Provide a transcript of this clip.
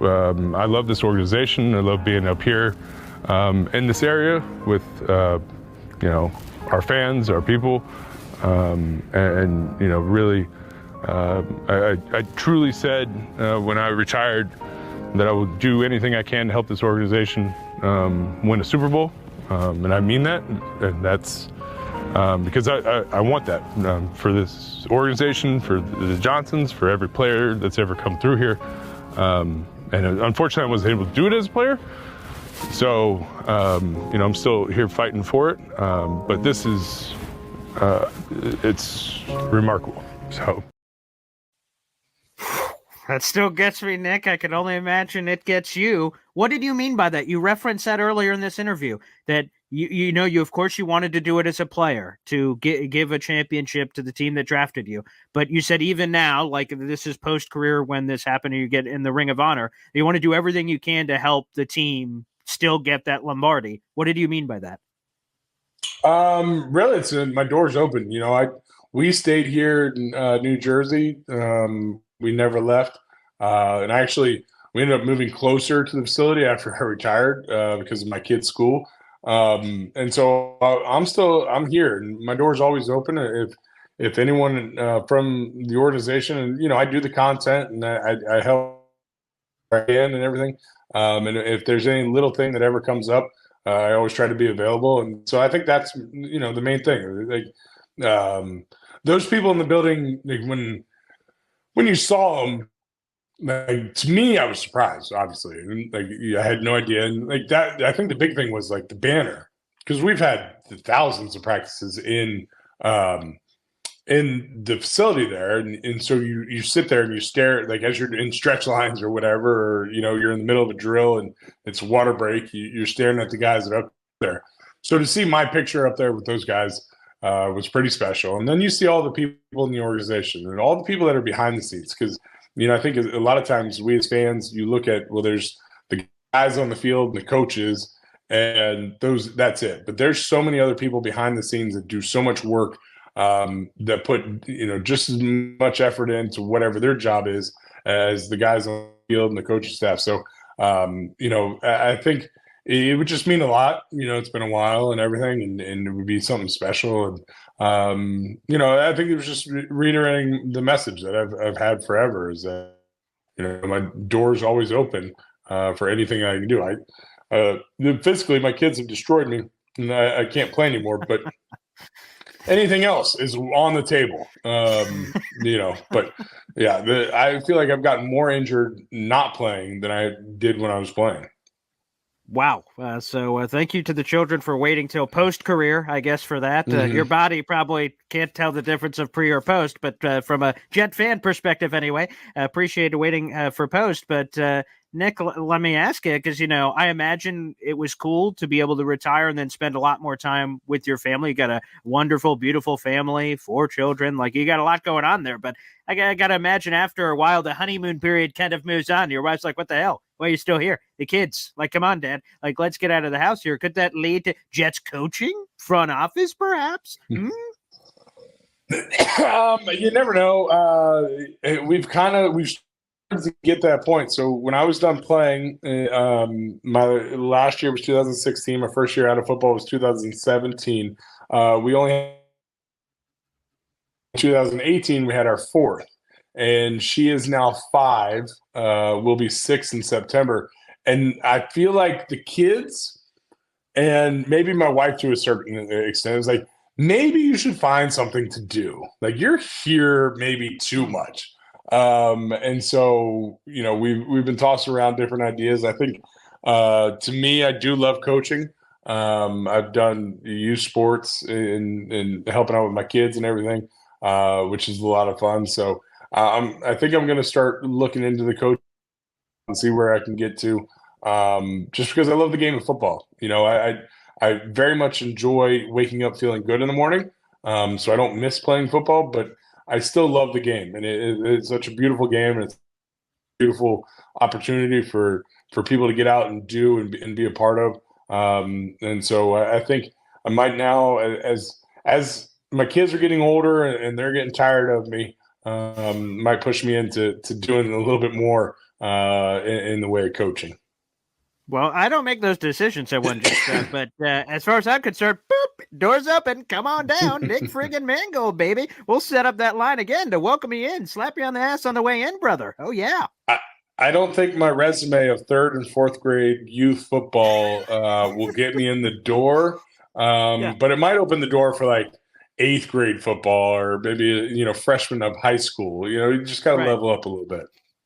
I love this organization. I love being up here in this area with, our fans, our people, and really, I truly said when I retired that I will do anything I can to help this organization win a Super Bowl, and I mean that, and that's because I want that for this organization, for the Johnsons, for every player that's ever come through here. And unfortunately, I wasn't able to do it as a player. So, I'm still here fighting for it. But this is, it's remarkable. So. That still gets me, Nick. I can only imagine it gets you. What did you mean by that? You referenced that earlier in this interview, that you of course you wanted to do it as a player to give a championship to the team that drafted you. But you said even now, like this is post-career when this happened and you get in the Ring of Honor, you want to do everything you can to help the team still get that Lombardi. What did you mean by that? Really, it's my door's open. We stayed here in New Jersey. We never left. And we ended up moving closer to the facility after I retired because of my kid's school. And so I'm here, and my door's always open. If anyone from the organization, and I do the content and I help and everything. And if there's any little thing that ever comes up, I always try to be available. And so I think that's the main thing. Like those people in the building, like when you saw them. Like, to me, I was surprised, obviously. Like, I had no idea. And like that, I think the big thing was like the banner, because we've had thousands of practices in the facility there. And so you sit there and you stare, like as you're in stretch lines or whatever, or, you're in the middle of a drill and it's water break, you're staring at the guys that are up there. So to see my picture up there with those guys was pretty special. And then you see all the people in the organization and all the people that are behind the scenes, because I think a lot of times we as fans, you look at, well, there's the guys on the field, the coaches, and that's it. But there's so many other people behind the scenes that do so much work that put, just as much effort into whatever their job is as the guys on the field and the coaching staff. So, I think it would just mean a lot. It's been a while and everything, and it would be something special. And I think it was just reiterating the message that I've had forever, is that my door's always open for anything I can do. Physically, my kids have destroyed me, and I can't play anymore. But anything else is on the table. But yeah, I feel like I've gotten more injured not playing than I did when I was playing. Wow. So thank you to the children for waiting till post-career, I guess, for that. Your body probably can't tell the difference of pre or post, but from a Jet fan perspective anyway, appreciate waiting for post. But Nick, let me ask you, because, I imagine it was cool to be able to retire and then spend a lot more time with your family. You got a wonderful, beautiful family, 4 children. Like, you got a lot going on there. But I got to imagine after a while, the honeymoon period kind of moves on. Your wife's like, what the hell? Why are you still here? The kids, like, come on, Dad. Like, let's get out of the house here. Could that lead to Jets coaching? Front office, perhaps? You never know. We've to get that point. So when I was done playing, my last year was 2016. My first year out of football was 2017. We only had 2018. We had our 4th, and she is now 5. Will be 6 in September. And I feel like the kids, and maybe my wife to a certain extent, is like, maybe you should find something to do. Like, you're here maybe too much. And so, we've been tossing around different ideas. I think, to me, I do love coaching. I've done youth sports and helping out with my kids and everything, which is a lot of fun. So, I think I'm going to start looking into the coach and see where I can get to, just because I love the game of football. I very much enjoy waking up feeling good in the morning. So I don't miss playing football, but I still love the game, and it's such a beautiful game, and it's a beautiful opportunity for people to get out and do and be a part of. And so I think I might now, as my kids are getting older and they're getting tired of me, might push me into doing a little bit more in the way of coaching. Well, I don't make those decisions, so one just but as far as I'm concerned, boop, doors open, come on down, Nick friggin' Mangold, baby. We'll set up that line again to welcome you in, slap you on the ass on the way in, brother. Oh yeah. I don't think my resume of 3rd and 4th grade youth football will get me in the door, but it might open the door for like 8th grade football or maybe freshman of high school. You just got to level up a little bit.